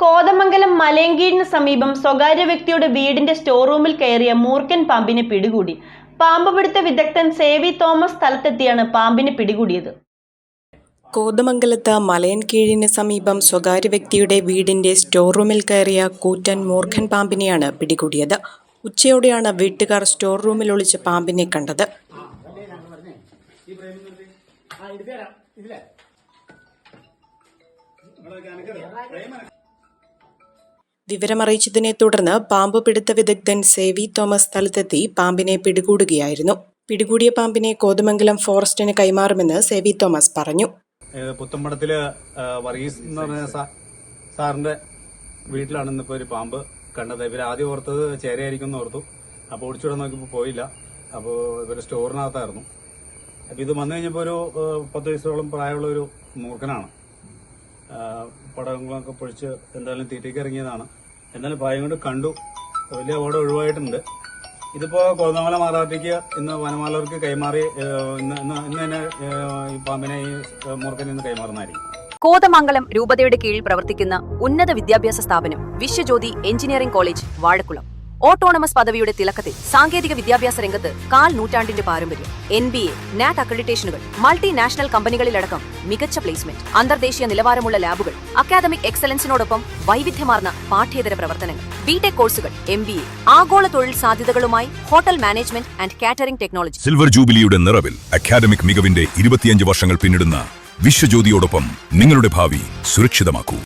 കോതമംഗലം മലയങ്കീഴിന് സമീപം സ്വകാര്യ വ്യക്തിയുടെ വീടിന്റെ സ്റ്റോർ റൂമിൽ കയറിയ മൂർഖൻ പാമ്പിനെ പിടികൂടി. പാമ്പ് പിടുത്ത വിദഗ്ധൻ സേവി തോമസ് സ്ഥലത്തെത്തിയാണ് പാമ്പിനെ പിടികൂടിയത്. കോതമംഗലത്ത് മലയൻകീഴിന് സമീപം സ്വകാര്യ വ്യക്തിയുടെ വീടിന്റെ സ്റ്റോർ റൂമിൽ കയറിയ കൂറ്റൻ മൂർഖൻ പാമ്പിനെയാണ് പിടികൂടിയത്. ഉച്ചയോടെയാണ് വീട്ടുകാർ സ്റ്റോർ റൂമിൽ ഒളിച്ച പാമ്പിനെ കണ്ടത്. വിവരമറിയിച്ചതിനെ തുടർന്ന് പാമ്പ് പിടുത്ത വിദഗ്ധൻ സേവി തോമസ് സ്ഥലത്തെത്തി പാമ്പിനെ പിടികൂടുകയായിരുന്നു. പിടികൂടിയ പാമ്പിനെ കോതമംഗലം ഫോറസ്റ്റിന് കൈമാറുമെന്ന് സേവി തോമസ് പറഞ്ഞു. പുത്തമ്പടത്തില് വർഗീസ് എന്ന് പറഞ്ഞ സാറിന്റെ വീട്ടിലാണ് ഇന്നിപ്പോ ഒരു പാമ്പ് കണ്ടത്. ഇവർ ആദ്യം ഓർത്തത് ചേരയായിരിക്കും എന്ന് ഓർത്തു. അപ്പോൾ ഓടിച്ചുവിടാൻ നോക്കിയപ്പോൾ പോയില്ല. അപ്പോൾ ഇവര് സ്റ്റോറിനകത്തായിരുന്നു. അപ്പൊ ഇത് വന്നു കഴിഞ്ഞപ്പോൾ ഒരു 10 വയസ്സോളം പ്രായമുള്ള ഒരു മൂർഖനാണ്. പടങ്ങളൊക്കെ പൊഴിച്ച് എന്തായാലും തീറ്റയ്ക്ക് ഇറങ്ങിയതാണ്. എന്നാലും ഭയം കൊണ്ട് കണ്ടു. വലിയ അപകടം ഒഴിവായിട്ടുണ്ട്. ഇതിപ്പോ കോതമംഗലം മാറാത്തേക്ക് ഇന്ന് വനമാലർക്ക് കൈമാറി ഇന്ന് തന്നെ ഈ പാമ്പിനെ ഈ മൂർഖനെ ഇന്ന് കൈമാറുന്നതായിരിക്കും. കോതമംഗലം രൂപതയുടെ കീഴിൽ പ്രവർത്തിക്കുന്ന ഉന്നത വിദ്യാഭ്യാസ സ്ഥാപനം Viswajyothi engineering college Vazhakulam autonomous പദവിയുടെ തിളക്കത്തിൽ സാങ്കേതിക വിദ്യാഭ്യാസ രംഗത്ത് 1/4 നൂറ്റാണ്ടിന്റെ പാരമ്പര്യം, NBA, NAT അക്രഡിറ്റേഷനുകൾ, മൾട്ടിനാഷണൽ കമ്പനികളിലടക്കം മികച്ച പ്ലേസ്മെന്റ്, അന്തർദേശീയ നിലവാരമുള്ള ലാബുകൾ, അക്കാദമിക് എക്സലൻസിനോടൊപ്പം വൈവിധ്യമാർന്ന പാഠ്യേതര പ്രവർത്തനങ്ങൾ, BTech കോഴ്സുകൾ, MBA, ആഗോള തൊഴിൽ സാധ്യതകളുമായി hotel management and catering technology. Silver ജൂബിലിയുടെ നിറവിൽ അക്കാദമിക് മികവിന്റെ 25 വർഷങ്ങൾ പിന്നിടുന്ന വിശ്വജ്യോതിയോടൊപ്പം നിങ്ങളുടെ ഭാവി സുരക്ഷിതമാക്കൂ.